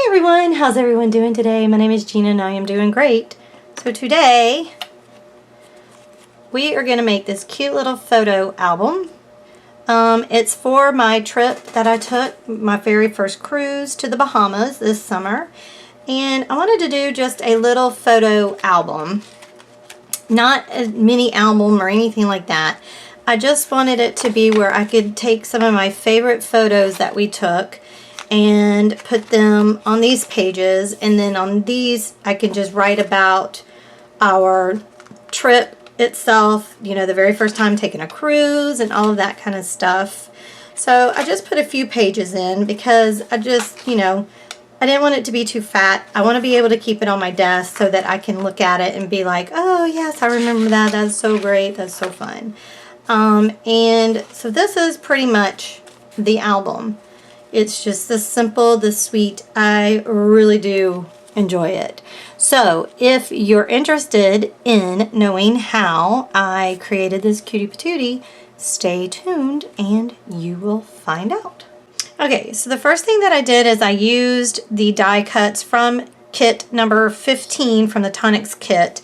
everyone, how's everyone doing today? My name is Gina and I am doing great. So today we are going to make this cute little photo album. It's for my trip that I took, my very first cruise to the Bahamas this summer. And I wanted to do just a little photo album. Not a mini album or anything like that. I just wanted it to be where I could take some of my favorite photos that we took and put them on these pages, and then on these I can just write about our trip itself, you know, the very first time taking a cruise and all of that kind of stuff. So I just put a few pages in because I just, you know, I didn't want it to be too fat. I want to be able to keep it on my desk so that I can look at it and be like, oh yes, I remember that. That's so great. That's so fun. And so this is pretty much the album. It's just this simple, this sweet. I really do enjoy it. So if you're interested in knowing how I created this cutie patootie, stay tuned and you will find out. Okay, so the first thing that I did is I used the die cuts from kit number 15 from the Tonic's kit.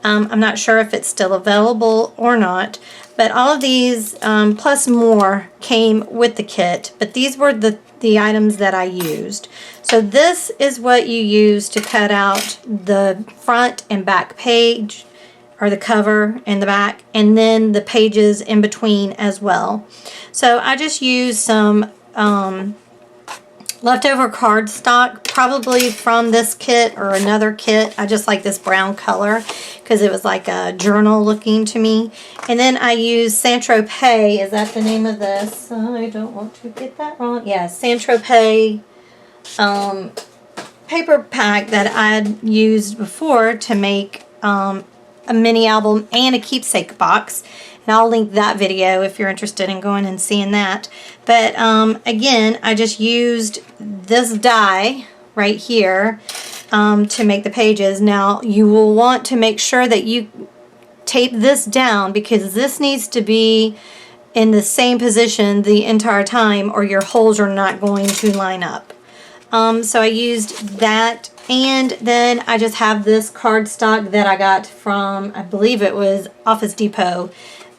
I'm not sure if it's still available or not, but all of these plus more came with the kit, but these were the items that I used. So this is what you use to cut out the front and back page, or the cover and the back, and then the pages in between as well. So I just used some leftover cardstock, probably from this kit or another kit. I just like this brown color because it was like a journal looking to me. And then I used Saint-Tropez. Is that the name of this? I don't want to get that wrong. Yeah, Saint-Tropez paper pack that I'd used before to make a mini album and a keepsake box. And I'll link that video if you're interested in going and seeing that. But again, I just used this die right here to make the pages. Now you will want to make sure that you tape this down because this needs to be in the same position the entire time or your holes are not going to line up. So I used that, and then I just have this cardstock that I got from, I believe it was Office Depot.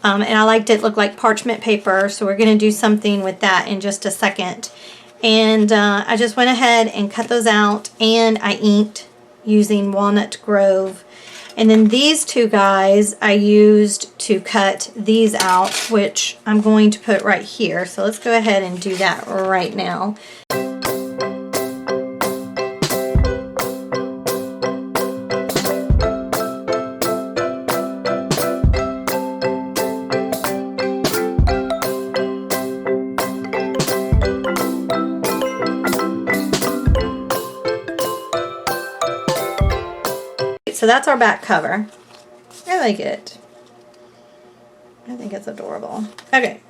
And I liked it look like parchment paper, so we're going to do something with that in just a second. And I just went ahead and cut those out, and I inked using Walnut Grove. And then these two guys I used to cut these out, which I'm going to put right here. So let's go ahead and do that right now. So that's our back cover. I like it. I think it's adorable. Okay.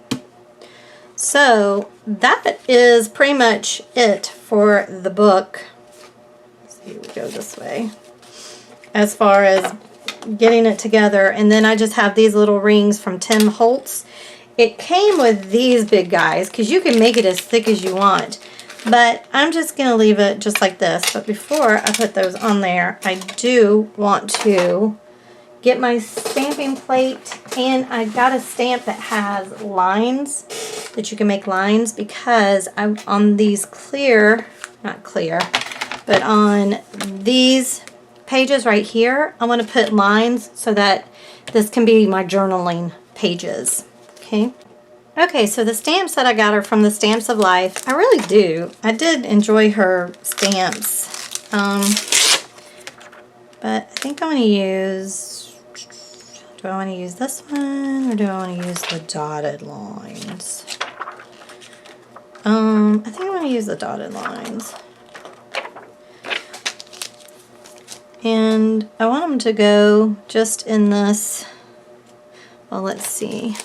So that is pretty much it for the book. Let's see, we go this way. As far as getting it together. And then I just have these little rings from Tim Holtz. It came with these big guys because you can make it as thick as you want. But I'm just going to leave it just like this. But before I put those on there, I do want to get my stamping plate. And I got a stamp that has lines, that you can make lines, because I'm on these clear, not clear, but on these pages right here, I want to put lines so that this can be my journaling pages. Okay. Okay, so the stamps that I got are from the Stamps of Life. I really do. I did enjoy her stamps. But I think I'm going to use... Do I want to use this one or do I want to use the dotted lines? I think I want to use the dotted lines. And I want them to go just in this... Well, let's see.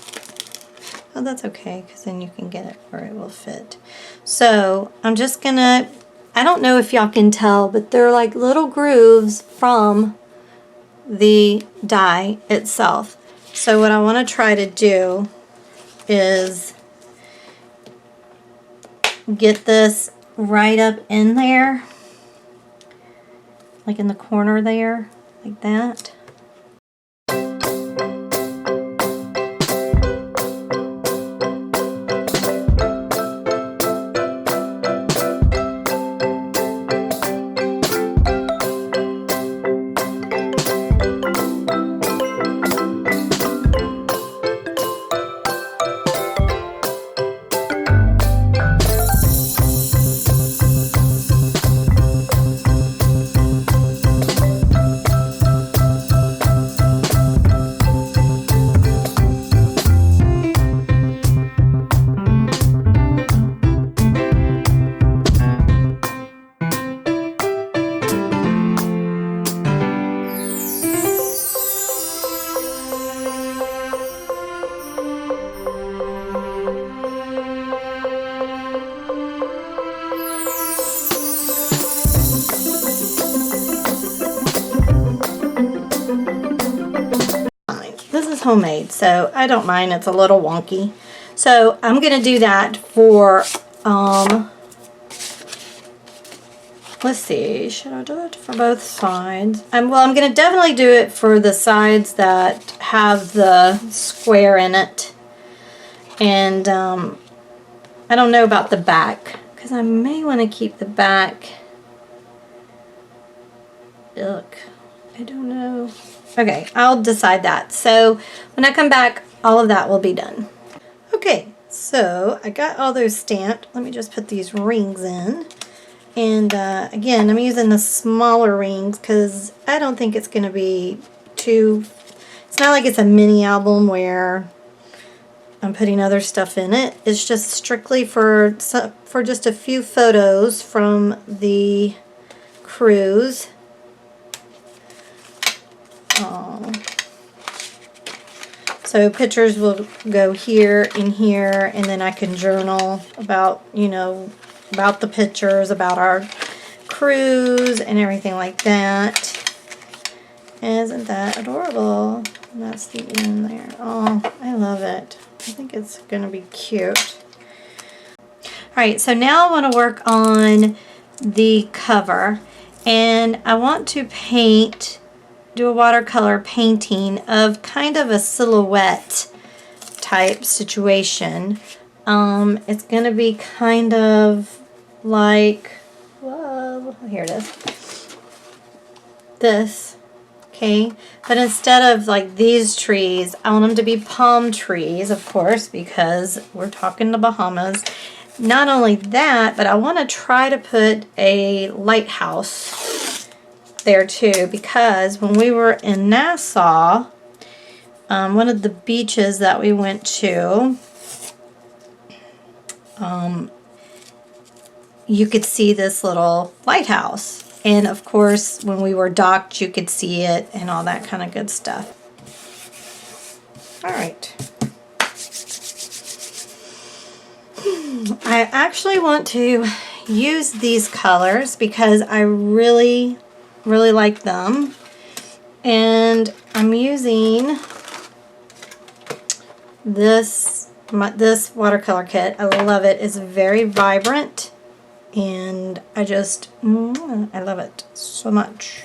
Oh, that's okay, because then you can get it where it will fit. So I'm just gonna, I don't know if y'all can tell, but they're like little grooves from the die itself. So what I want to try to do is get this right up in there like in the corner there, like that. This is homemade, so I don't mind. It's a little wonky. So I'm going to do that for, let's see, should I do it for both sides? Well, I'm going to definitely do it for the sides that have the square in it. And I don't know about the back, because I may want to keep the back. Look, I don't know. Okay, I'll decide that. So when I come back, all of that will be done. Okay, so I got all those stamped. Let me just put these rings in. And again, I'm using the smaller rings because I don't think it's going to be too... It's not like it's a mini album where I'm putting other stuff in it. It's just strictly for just a few photos from the cruise. So pictures will go here and here, and then I can journal about, you know, about the pictures, about our cruise and everything like that. Isn't that adorable? And that's the end there. Oh, I love it. I think it's going to be cute. Alright, so now I want to work on the cover, and I want to do a watercolor painting of kind of a silhouette type situation. It's going to be kind of like, whoa, here it is. This, okay? But instead of like these trees, I want them to be palm trees, of course, because we're talking the Bahamas. Not only that, but I want to try to put a lighthouse there too, because when we were in Nassau, one of the beaches that we went to, you could see this little lighthouse, and of course when we were docked you could see it and all that kind of good stuff. Alright, I actually want to use these colors because I really like them, and I'm using this watercolor kit. I love it. It's very vibrant, and I love it so much.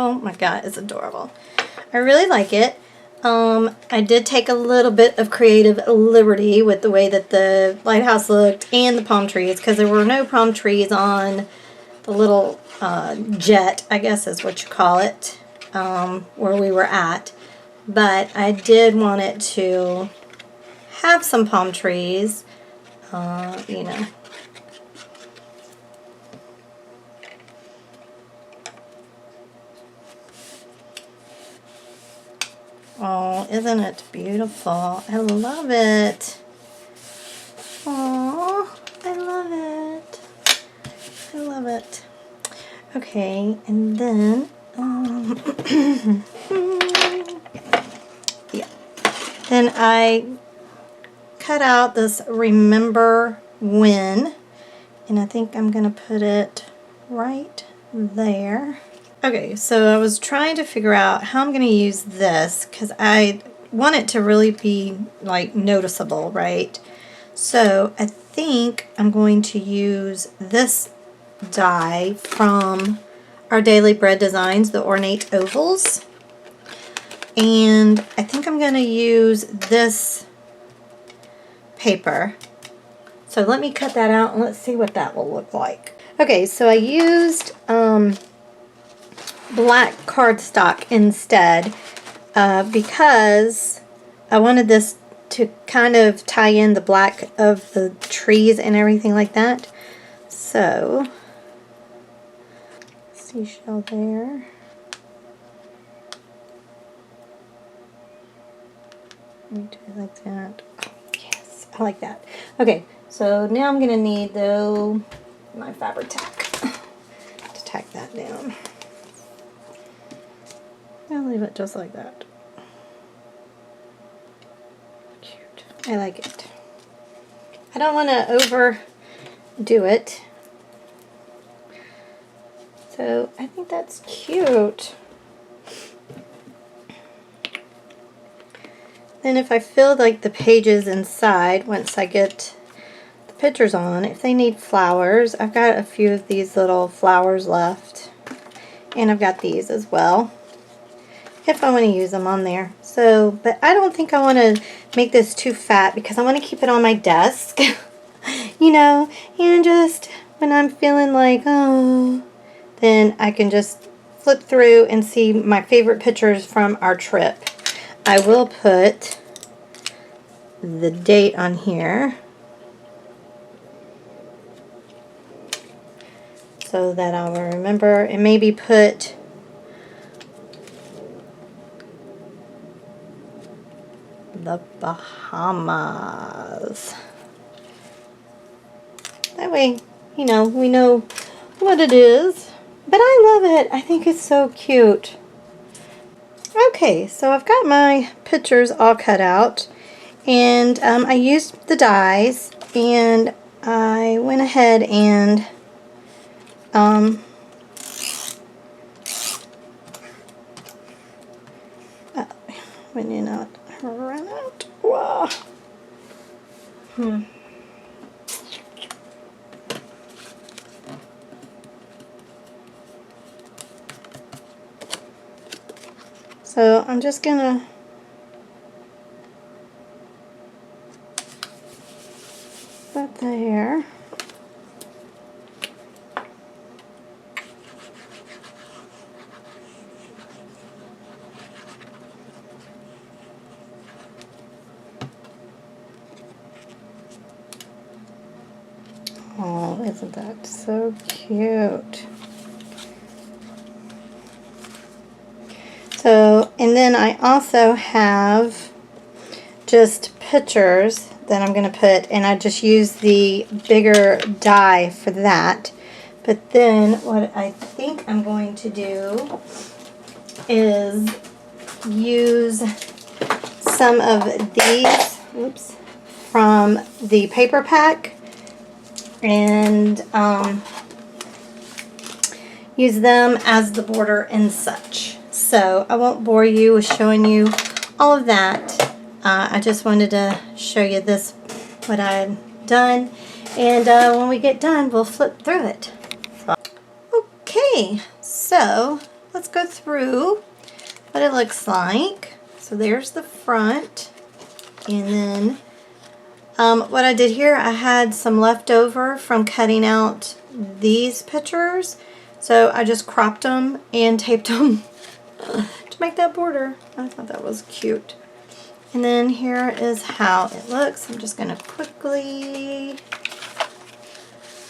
Oh my god, it's adorable. I really like it. I did take a little bit of creative liberty with the way that the lighthouse looked and the palm trees, because there were no palm trees on the little jet, I guess is what you call it, where we were at. But I did want it to have some palm trees, you know. Oh, isn't it beautiful? I love it. Oh, I love it. I love it. Okay, and then, yeah. Then I cut out this remember when, and I think I'm going to put it right there. Okay, so I was trying to figure out how I'm going to use this because I want it to really be like noticeable, right? So I think I'm going to use this die from our Daily Bread Designs, the Ornate Ovals. And I think I'm going to use this paper. So let me cut that out and let's see what that will look like. Okay, so I used black cardstock instead because I wanted this to kind of tie in the black of the trees and everything like that. So, seashell there. Let me do it like that. Oh, yes, I like that. Okay, so now I'm going to need though my fabric tack to tack that down. I'll leave it just like that. Cute. I like it. I don't want to overdo it. So I think that's cute. Then if I fill like the pages inside, once I get the pictures on, if they need flowers, I've got a few of these little flowers left. And I've got these as well, if I want to use them on there. So, but I don't think I want to make this too fat because I want to keep it on my desk, you know, and just when I'm feeling like, oh, then I can just flip through and see my favorite pictures from our trip. I will put the date on here so that I will remember, and maybe put the Bahamas. That way, you know, we know what it is. But I love it. I think it's so cute. Okay, so I've got my pictures all cut out, and I used the dies, and I went ahead and when you're not run out. Wow. So I'm just gonna put there. Oh, isn't that so cute? So, and then I also have just pictures that I'm going to put, and I just use the bigger die for that. But then what I think I'm going to do is use some of these, oops, from the paper pack, and use them as the border and such. So I won't bore you with showing you all of that. I just wanted to show you this, what I've done, and when we get done we'll flip through it. Okay, so let's go through what it looks like. So there's the front, and then what I did here, I had some left over from cutting out these pictures, so I just cropped them and taped them to make that border. I thought that was cute. And then here is how it looks. I'm just going to quickly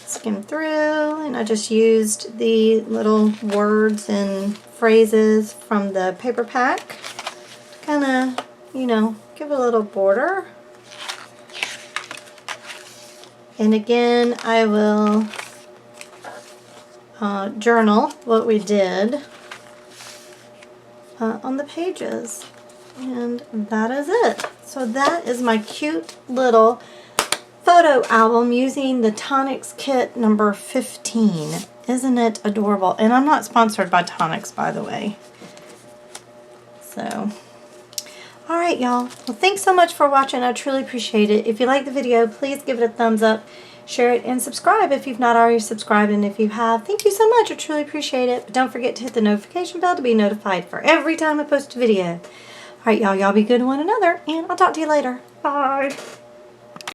skim through, and I just used the little words and phrases from the paper pack to kind of, you know, give a little border. And again, I will journal what we did on the pages. And that is it. So that is my cute little photo album using the Tonics kit number 15. Isn't it adorable? And I'm not sponsored by Tonics, by the way. So, alright y'all. Well, thanks so much for watching. I truly appreciate it. If you like the video, please give it a thumbs up, share it, and subscribe if you've not already subscribed. And if you have, thank you so much. I truly appreciate it. But don't forget to hit the notification bell to be notified for every time I post a video. Alright y'all be good to one another, and I'll talk to you later. Bye.